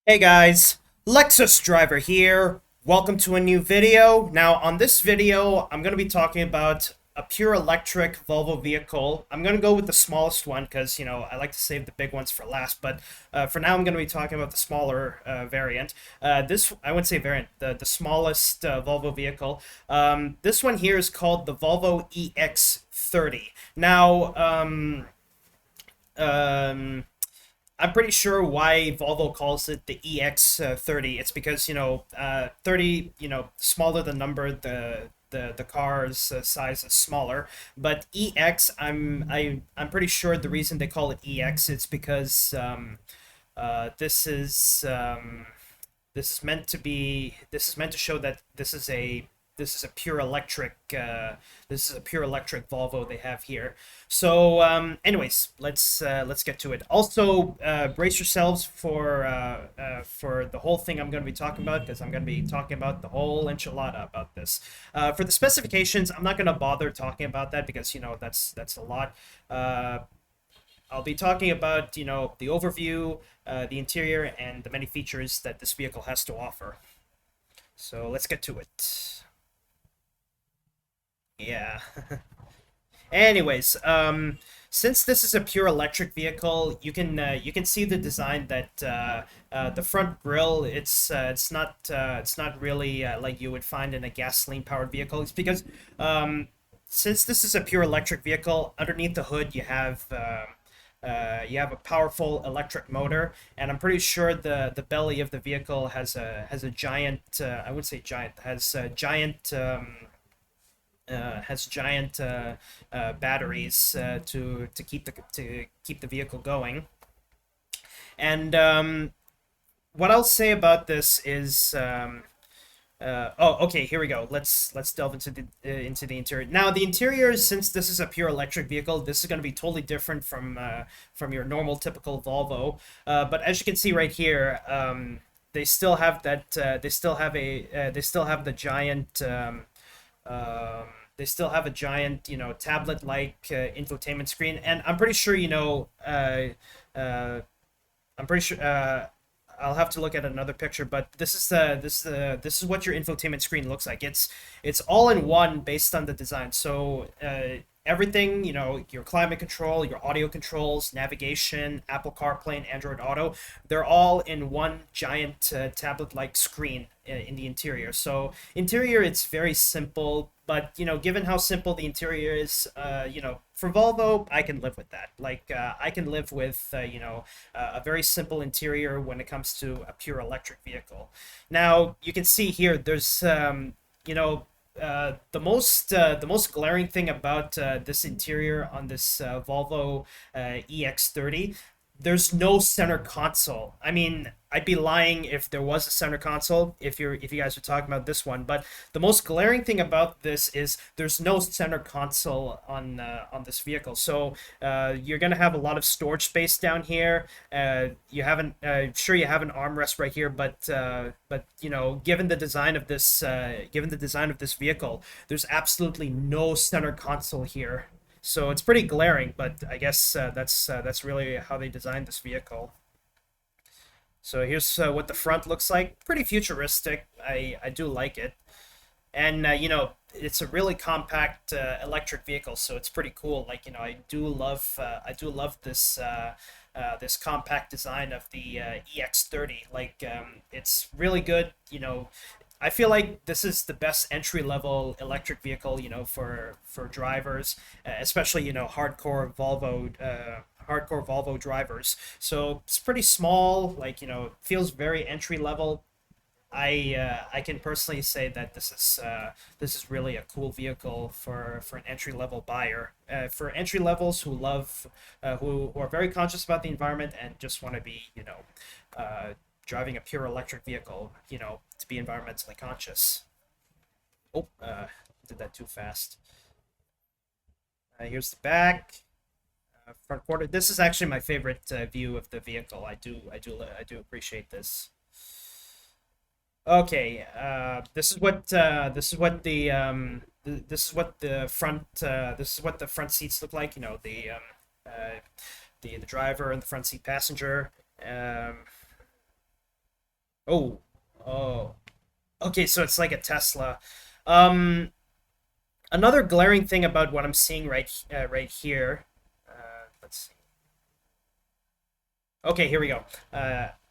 Hey guys, Lexus Driver here. Welcome to a new video. Now, on this video, I'm going to be talking about a pure electric Volvo vehicle. I'm going to go with the smallest one because, I like to save the big ones for last, but for now, I'm going to be talking about the smaller variant. I wouldn't say variant, the smallest Volvo vehicle. This one here is called the Volvo EX30. Now, um, I'm pretty sure why Volvo calls it the EX30. It's because 30, smaller the number, the car's size is smaller. But EX, I'm pretty sure the reason they call it EX is because this is meant to show that this is a pure electric Volvo they have here. So anyways, let's get to it. Also, brace yourselves for the whole thing I'm going to be talking about, because I'm going to be talking about the whole enchilada about this. For the specifications, I'm not going to bother talking about that because that's a lot. I'll be talking about the overview, the interior, and the many features that this vehicle has to offer. So let's get to it. Yeah. Anyways, since this is a pure electric vehicle, you can see the design that the front grille, it's not really like you would find in a gasoline powered vehicle. It's because since this is a pure electric vehicle, underneath the hood you have a powerful electric motor, and I'm pretty sure the belly of the vehicle has a giant, I would say giant, has giant batteries to keep the vehicle going. And what I'll say about this is okay. Here we go. Let's delve into the interior. Now, the interior, since this is a pure electric vehicle, this is going to be totally different from your normal typical Volvo. But as you can see right here, they still have that. They still have the giant. They still have a giant, tablet-like infotainment screen, and I'm pretty sure, uh, I'm pretty sure. I'll have to look at another picture, but this is what your infotainment screen looks like. It's all in one based on the design. So everything, your climate control, your audio controls, navigation, Apple CarPlay, and Android Auto, they're all in one giant tablet-like screen in the interior. So interior, it's very simple, but given how simple the interior is, for Volvo, I can live with that. Like I can live with a very simple interior when it comes to a pure electric vehicle. Now you can see here, there's the most glaring thing about this interior on this Volvo EX30, there's no center console. I mean, I'd be lying if there was a center console, if you guys were talking about this one. But the most glaring thing about this is there's no center console on this vehicle. So you're gonna have a lot of storage space down here. You haven't sure you have an armrest right here, but given the design of this vehicle, there's absolutely no center console here. So it's pretty glaring, but I guess that's really how they designed this vehicle. So here's what the front looks like. Pretty futuristic. I do like it, and it's a really compact electric vehicle, so it's pretty cool. Like I do love this compact design of the EX30. Like it's really good. I feel like this is the best entry level electric vehicle, for drivers, especially hardcore Volvo drivers. So it's pretty small, like feels very entry level. I can personally say that this is really a cool vehicle for an entry level buyer. For entry levels who are very conscious about the environment and just want to be driving a pure electric vehicle, to be environmentally conscious. Oh, did that too fast. Here's the back, front quarter. This is actually my favorite view of the vehicle. I do appreciate this. Okay, this is what the front seats look like. Uh, the driver and the front seat passenger. Um, Oh, oh. Okay, so it's like a Tesla. Um, Another glaring thing about what I'm seeing right here. Let's see. Okay, here we go.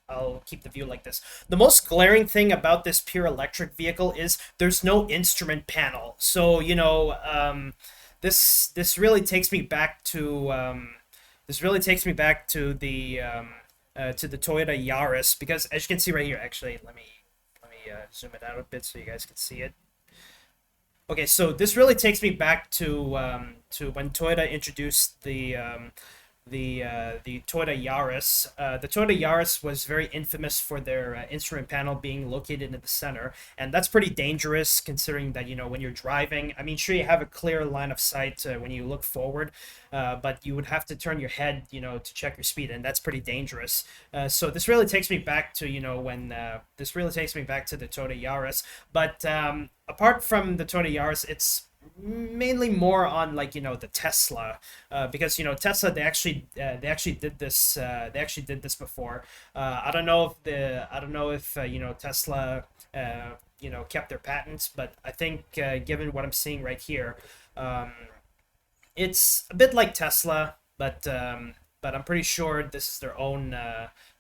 I'll keep the view like this. The most glaring thing about this pure electric vehicle is there's no instrument panel. So, this really takes me back to to the Toyota Yaris because as you can see right here, actually, let me zoom it out a bit so you guys can see it. Okay, so this really takes me back to when Toyota introduced the Toyota Yaris. The Toyota Yaris was very infamous for their instrument panel being located in the center, and that's pretty dangerous considering that when you're driving. I mean, sure you have a clear line of sight when you look forward, but you would have to turn your head, to check your speed, and that's pretty dangerous. So this really takes me back to when this really takes me back to the Toyota Yaris. But apart from the Toyota Yaris, it's mainly more on like the Tesla because Tesla they actually did this before. I don't know if Tesla kept their patents, but I think given what I'm seeing right here, um, it's a bit like Tesla, but I'm pretty sure this is their own.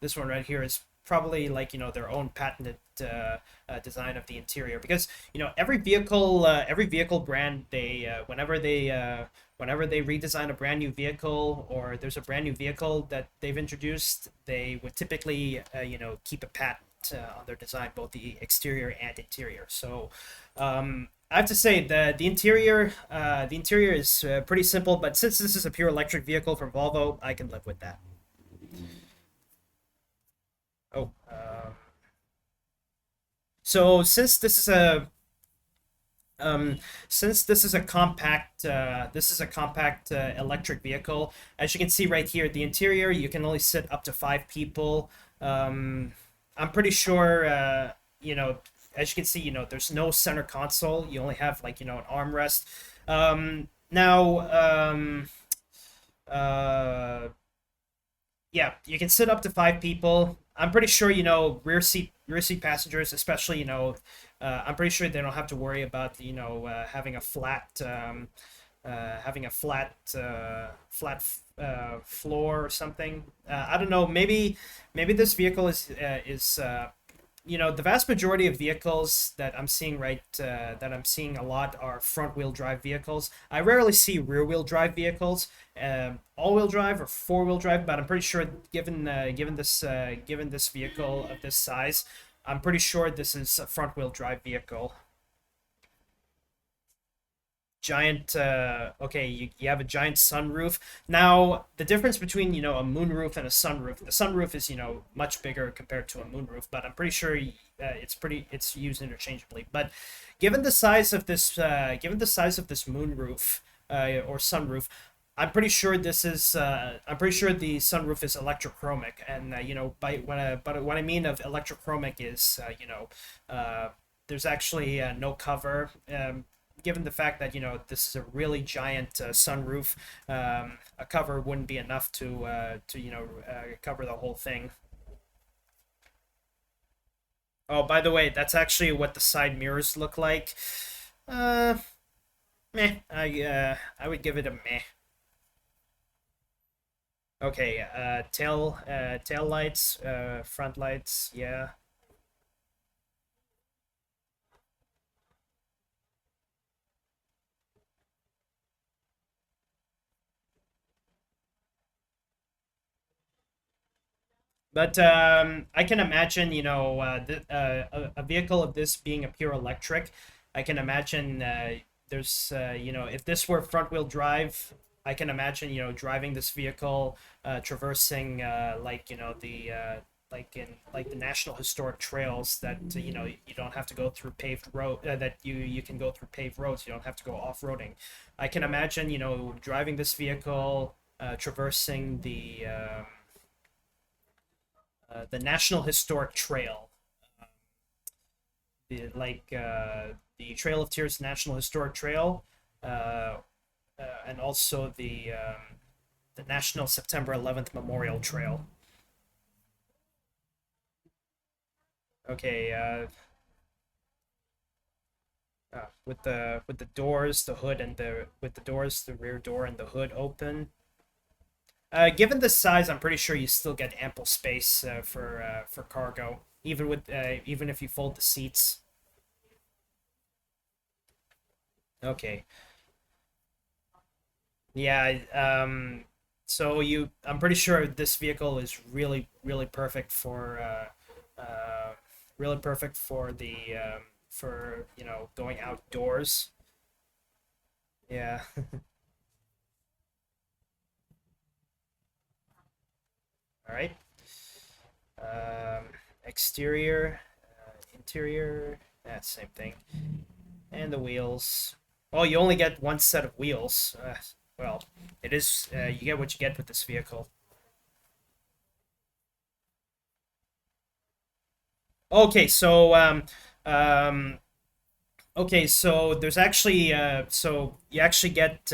This one right here is probably like their own patented design of the interior because every vehicle brand whenever they redesign a brand new vehicle or there's a brand new vehicle that they've introduced, they would typically keep a patent on their design, both the exterior and interior. So I have to say the interior is pretty simple, but since this is a pure electric vehicle from Volvo, I can live with that. Oh, so um, since this is a compact electric vehicle. As you can see right here, the interior you can only sit up to 5 people. I'm pretty sure as you can see, there's no center console. You only have like an armrest. Now, uh, yeah, you can sit up to 5 people. I'm pretty sure rear seat passengers, especially I'm pretty sure they don't have to worry about having a flat floor or something. I don't know. Maybe this vehicle is the vast majority of vehicles that I'm seeing a lot are front wheel drive vehicles. I rarely see rear wheel drive vehicles, all wheel drive or four wheel drive. But I'm pretty sure, given this vehicle of this size, I'm pretty sure this is a front wheel drive vehicle. Giant okay, you have a giant sunroof. Now the difference between a moonroof and a sunroof, the sunroof is much bigger compared to a moonroof, but I'm pretty sure it's used interchangeably. But given the size of this moonroof or sunroof, I'm pretty sure the sunroof is electrochromic. And by but what I mean of electrochromic is there's actually no cover. Given the fact that this is a really giant sunroof, a cover wouldn't be enough to cover the whole thing. Oh, by the way, that's actually what the side mirrors look like. Uh, Meh. I would give it a meh. Okay, tail lights, front lights, yeah. But I can imagine, a vehicle of this being a pure electric. I can imagine if this were front wheel drive, I can imagine, driving this vehicle, traversing like the national historic trails that you don't have to go through paved road that you can go through paved roads. You don't have to go off roading. I can imagine, driving this vehicle, traversing the National Historic Trail, the Trail of Tears National Historic Trail, uh, and also the National September 11th Memorial Trail. Okay, with the doors, the hood, and the doors, the rear door and the hood open. Given the size, I'm pretty sure you still get ample space for cargo, even if you fold the seats. Okay. Yeah. I'm pretty sure this vehicle is really perfect really perfect for for going outdoors. Yeah. All right. Um, Exterior, interior, that's same thing. And the wheels. Oh, you only get one set of wheels. Well, it is. You get what you get with this vehicle. Okay, um, okay, so there's actually so you actually get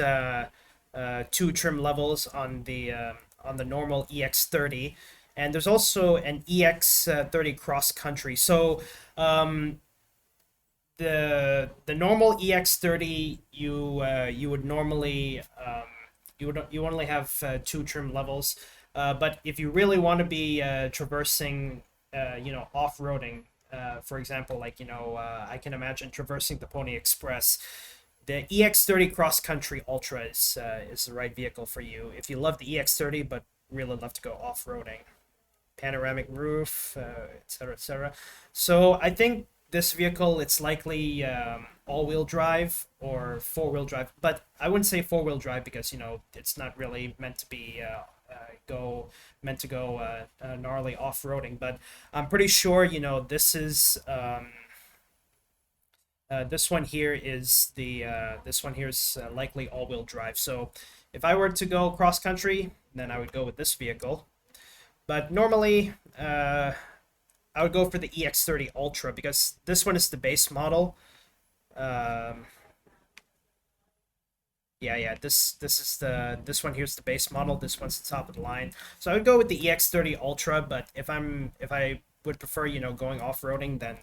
two trim levels on the normal EX30, and there's also an EX30 cross country. So um, the normal EX30 you would normally you only have two trim levels, but if you really want to be traversing off-roading, for example, like I can imagine traversing the Pony Express. The EX30 Cross Country Ultra is the right vehicle for you if you love the EX30 but really love to go off-roading. Panoramic roof, etc., etc. So I think this vehicle it's likely all-wheel drive or four-wheel drive, but I wouldn't say four-wheel drive because it's not really meant to be go meant to go gnarly off-roading. But I'm pretty sure this one here is likely all-wheel drive. So if I were to go cross country, then I would go with this vehicle. But normally, I would go for the EX30 Ultra because this one is the base model. Um, yeah. This one here's the base model. This one's the top of the line. So I would go with the EX30 Ultra. But if I would prefer going off roading, then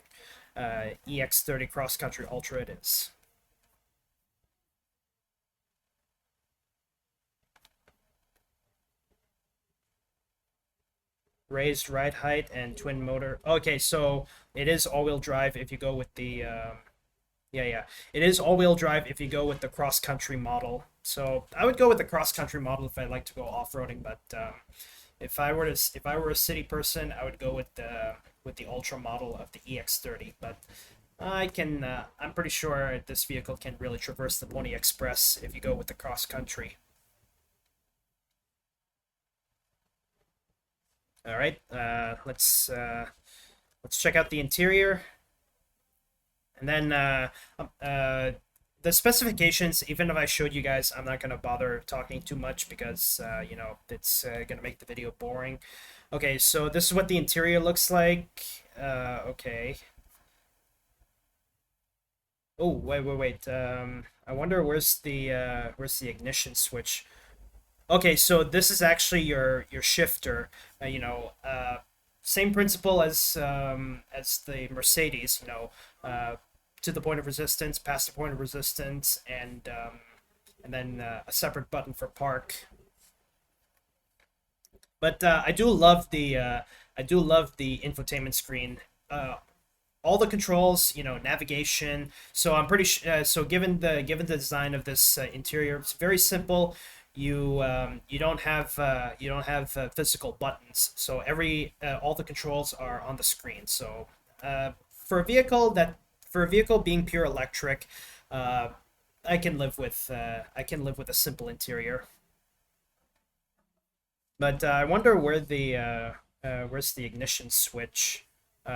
EX30 Cross Country Ultra it is. Raised ride height and twin motor. Okay, so it is all-wheel drive if you go with the yeah. It is all-wheel drive if you go with the cross-country model. So I would go with the cross-country model if I'd like to go off-roading, but if I were a city person, I would go with the Ultra model of the EX30. But I'm pretty sure this vehicle can really traverse the Pony Express if you go with the cross-country. All right, let's check out the interior. And then the specifications, even if I showed you guys, I'm not going to bother talking too much because, it's going to make the video boring. Okay, so this is what the interior looks like. Okay. Oh, wait. I wonder where's the ignition switch? Okay, so this is actually your shifter. Same principle as the Mercedes. To the point of resistance, past the point of resistance, and then a separate button for park. But I do love the infotainment screen. All the controls, navigation. So I'm so given the design of this interior, it's very simple. You don't have physical buttons. So all the controls are on the screen. So for a vehicle being pure electric, I can live with a simple interior. But I wonder where's the ignition switch.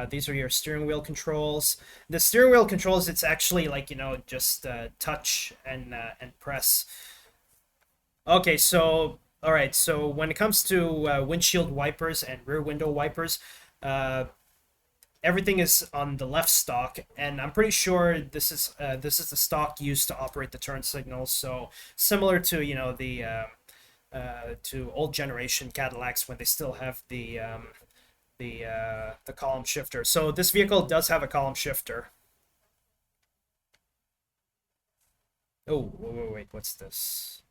These are your steering wheel controls. The steering wheel controls, it's actually like just touch and press. Okay, so all right. So when it comes to windshield wipers and rear window wipers, uh, everything is on the left stalk, and I'm pretty sure this is the stalk used to operate the turn signals. So similar to the to old generation Cadillacs when they still have the column shifter. So this vehicle does have a column shifter. Oh, wait, what's this?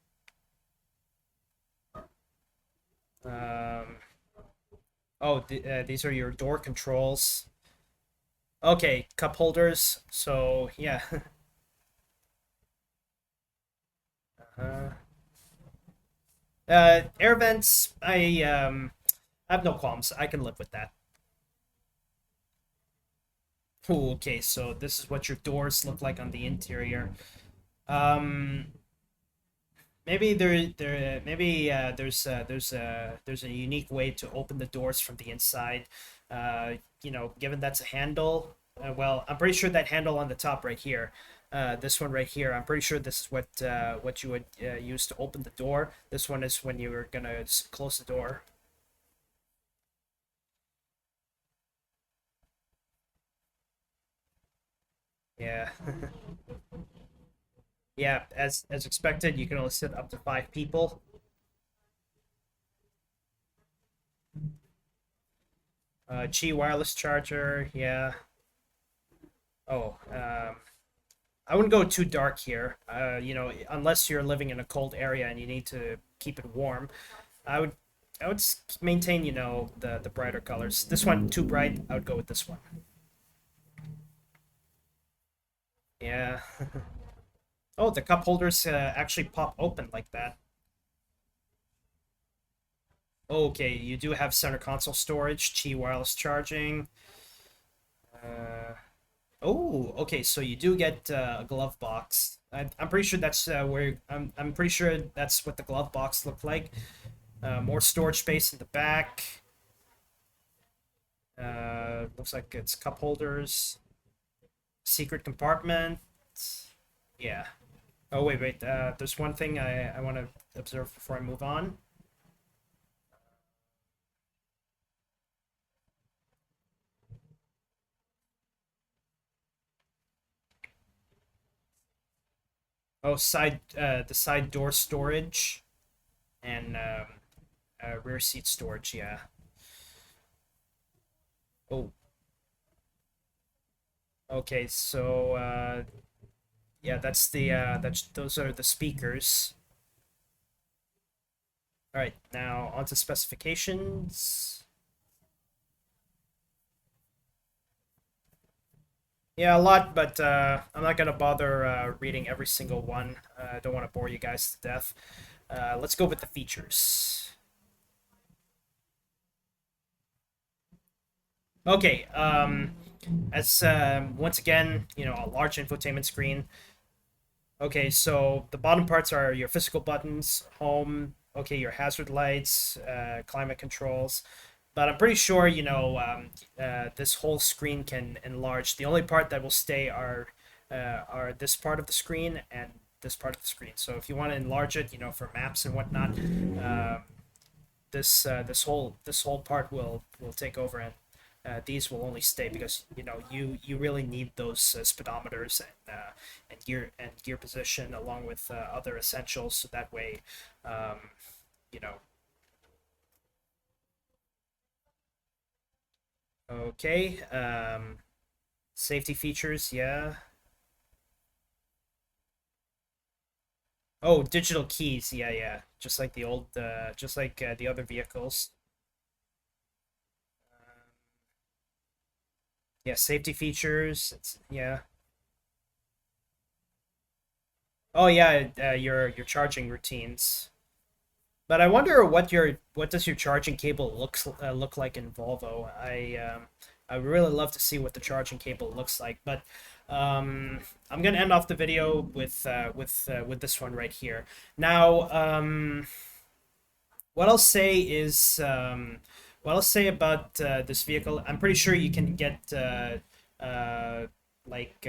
Um, oh, these are your door controls. Okay, cup holders. So yeah. uh, Air vents. I have no qualms. I can live with that. Ooh, okay, so this is what your doors look like on the interior. Um, maybe there's a unique way to open the doors from the inside. Given that's a handle, well, I'm pretty sure that handle on the top right here, this one right here, I'm pretty sure this is what you would use to open the door. This one is when you're gonna close the door. Yeah. Yeah, as expected, you can only sit up to 5 people. Qi wireless charger, yeah. Oh, I wouldn't go too dark here. Unless you're living in a cold area and you need to keep it warm, I would maintain, the brighter colors. This one too bright, I would go with this one. Yeah. Oh, the cup holders actually pop open like that. Okay, you do have center console storage, Qi wireless charging. Uh, Oh, okay. So you do get a glove box. I'm pretty sure that's where I'm pretty sure that's what the glove box looked like. More storage space in the back. Looks like it's cup holders. Secret compartment. Yeah. Oh wait. There's one thing I want to observe before I move on. Oh, the side door storage and rear seat storage. Yeah. Oh, okay. So yeah, that's those are the speakers. All right, now onto specifications. Yeah, a lot, but I'm not gonna bother reading every single one. I don't want to bore you guys to death. Let's go with the features. Okay, as once again, a large infotainment screen. Okay, so the bottom parts are your physical buttons, home, okay, your hazard lights, climate controls. But I'm pretty sure, this whole screen can enlarge. The only part that will stay are this part of the screen and this part of the screen. So if you want to enlarge it, for maps and whatnot, this whole part will take over, and these will only stay because you really need those speedometers and gear position along with other essentials. So that way, you know. Okay. Safety features, yeah. Oh, digital keys, yeah, yeah. Just like the other vehicles. Yeah, safety features. Yeah. Oh yeah, your charging routines. But I wonder what does your charging cable look like in Volvo. I would really love to see what the charging cable looks like. But I'm gonna end off the video with this one right here. Now, what I'll say is what I'll say about this vehicle. I'm pretty sure you can get like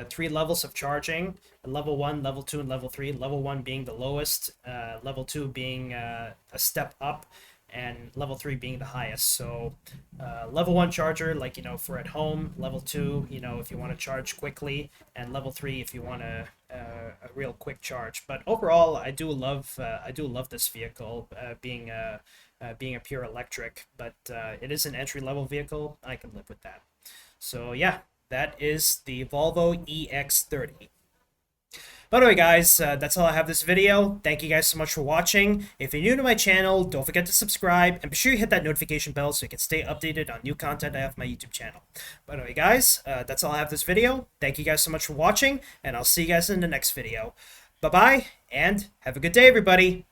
3 levels of charging: level 1, level 2, and level 3. Level 1 being the lowest, level 2 being a step up, and level 3 being the highest. So level 1 charger, like, for at home. Level 2, if you want to charge quickly, and level 3 if you want a real quick charge. But overall, I do love this vehicle, being being a pure electric, but it is an entry-level vehicle. I can live with that. So yeah, that is the Volvo EX-30. By the way, guys, that's all I have this video. Thank you guys so much for watching. If you're new to my channel, don't forget to subscribe, and be sure you hit that notification bell so you can stay updated on new content I have on my YouTube channel. By the way, guys, that's all I have this video. Thank you guys so much for watching, and I'll see you guys in the next video. Bye-bye, and have a good day, everybody.